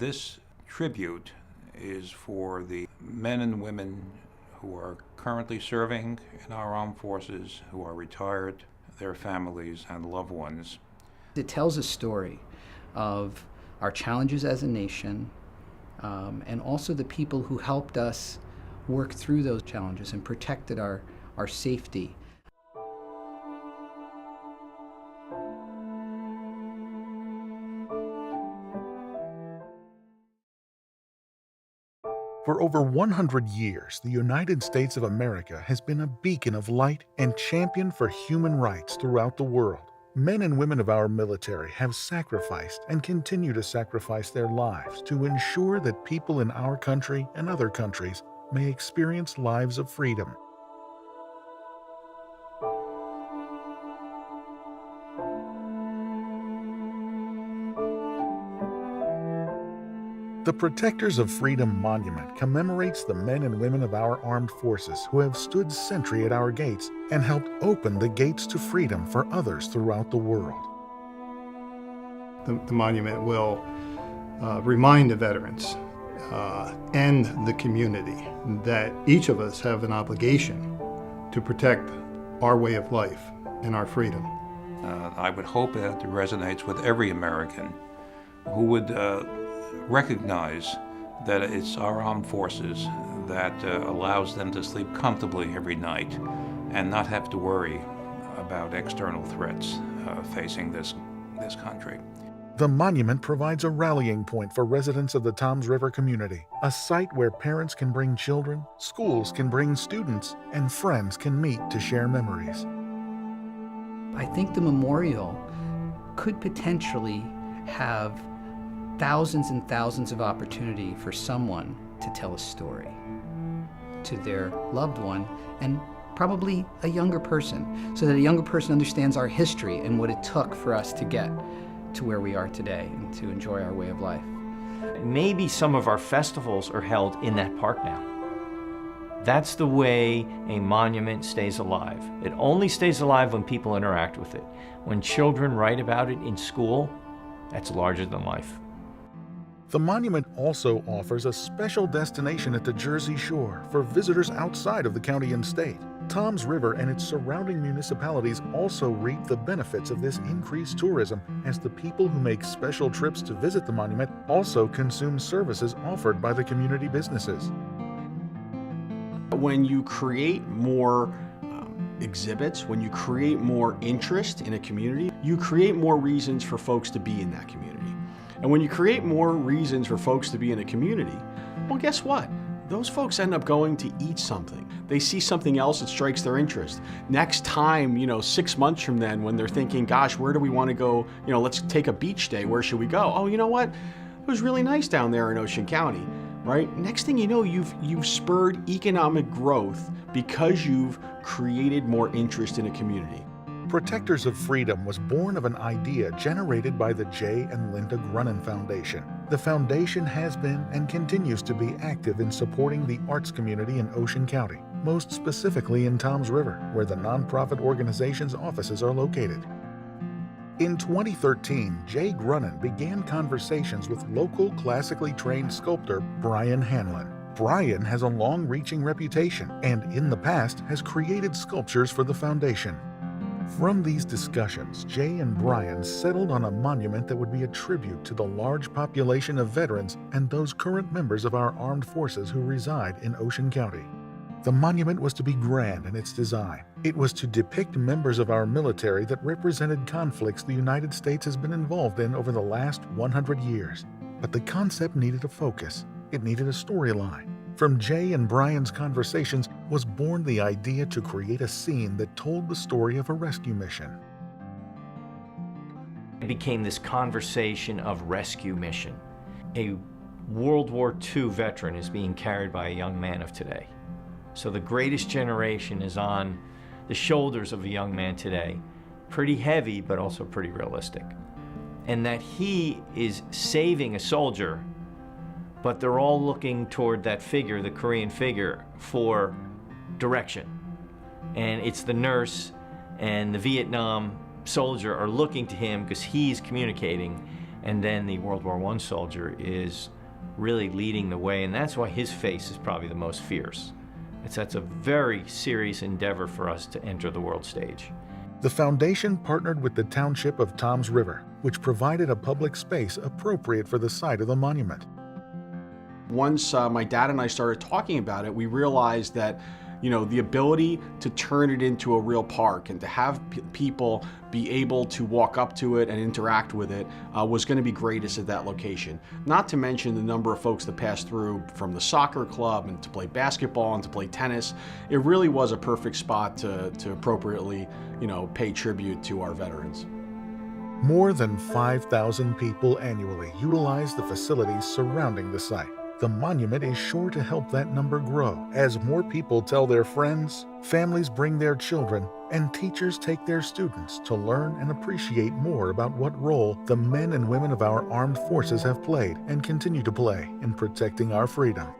This tribute is for the men and women who are currently serving in our armed forces, who are retired, their families and loved ones. It tells a story of our challenges as a nation, and also the people who helped us work through those challenges and protected our safety. For over 100 years, the United States of America has been a beacon of light and champion for human rights throughout the world. Men and women of our military have sacrificed and continue to sacrifice their lives to ensure that people in our country and other countries may experience lives of freedom. The Protectors of Freedom Monument commemorates the men and women of our armed forces who have stood sentry at our gates and helped open the gates to freedom for others throughout the world. The monument will remind the veterans and the community that each of us have an obligation to protect our way of life and our freedom. I would hope that it resonates with every American who would recognize that it's our armed forces that allows them to sleep comfortably every night and not have to worry about external threats facing this country. The monument provides a rallying point for residents of the Toms River community, a site where parents can bring children, schools can bring students, and friends can meet to share memories. I think the memorial could potentially have thousands and thousands of opportunity for someone to tell a story to their loved one, and probably a younger person, so that a younger person understands our history and what it took for us to get to where we are today and to enjoy our way of life. Maybe some of our festivals are held in that park now. That's the way a monument stays alive. It only stays alive when people interact with it. When children write about it in school, that's larger than life. The monument also offers a special destination at the Jersey Shore for visitors outside of the county and state. Toms River and its surrounding municipalities also reap the benefits of this increased tourism, as the people who make special trips to visit the monument also consume services offered by the community businesses. When you create more exhibits, when you create more interest in a community, you create more reasons for folks to be in that community. And when you create more reasons for folks to be in a community, well, guess what? Those folks end up going to eat something. They see something else that strikes their interest. Next time, 6 months from then, when they're thinking, gosh, where do we want to go? Let's take a beach day. Where should we go? Oh, you know what? It was really nice down there in Ocean County, right? Next thing you know, you've spurred economic growth because you've created more interest in a community. Protectors of Freedom was born of an idea generated by the Jay and Linda Grunin Foundation. The foundation has been and continues to be active in supporting the arts community in Ocean County, most specifically in Toms River, where the nonprofit organization's offices are located. In 2013, Jay Grunin began conversations with local classically trained sculptor Brian Hanlon. Brian has a long-reaching reputation and in the past has created sculptures for the foundation. From these discussions, Jay and Brian settled on a monument that would be a tribute to the large population of veterans and those current members of our armed forces who reside in Ocean County. The monument was to be grand in its design. It was to depict members of our military that represented conflicts the United States has been involved in over the last 100 years. But the concept needed a focus. It needed a storyline. From Jay and Brian's conversations was born the idea to create a scene that told the story of a rescue mission. It became this conversation of rescue mission. A World War II veteran is being carried by a young man of today. So the greatest generation is on the shoulders of a young man today. Pretty heavy, but also pretty realistic. And that he is saving a soldier, but they're all looking toward that figure, the Korean figure, for direction. And it's the nurse and the Vietnam soldier are looking to him because he's communicating, And then the World War I soldier is really leading the way, and that's why his face is probably the most fierce. That's a very serious endeavor for us to enter the world stage. The foundation partnered with the township of Toms River, which provided a public space appropriate for the site of the monument. Once my dad and I started talking about it, we realized that, you know, the ability to turn it into a real park and to have people be able to walk up to it and interact with it was going to be greatest at that location. Not to mention the number of folks that passed through from the soccer club and to play basketball and to play tennis. It really was a perfect spot to appropriately, you know, pay tribute to our veterans. More than 5,000 people annually utilize the facilities surrounding the site. The monument is sure to help that number grow as more people tell their friends, families bring their children, and teachers take their students to learn and appreciate more about what role the men and women of our armed forces have played and continue to play in protecting our freedom.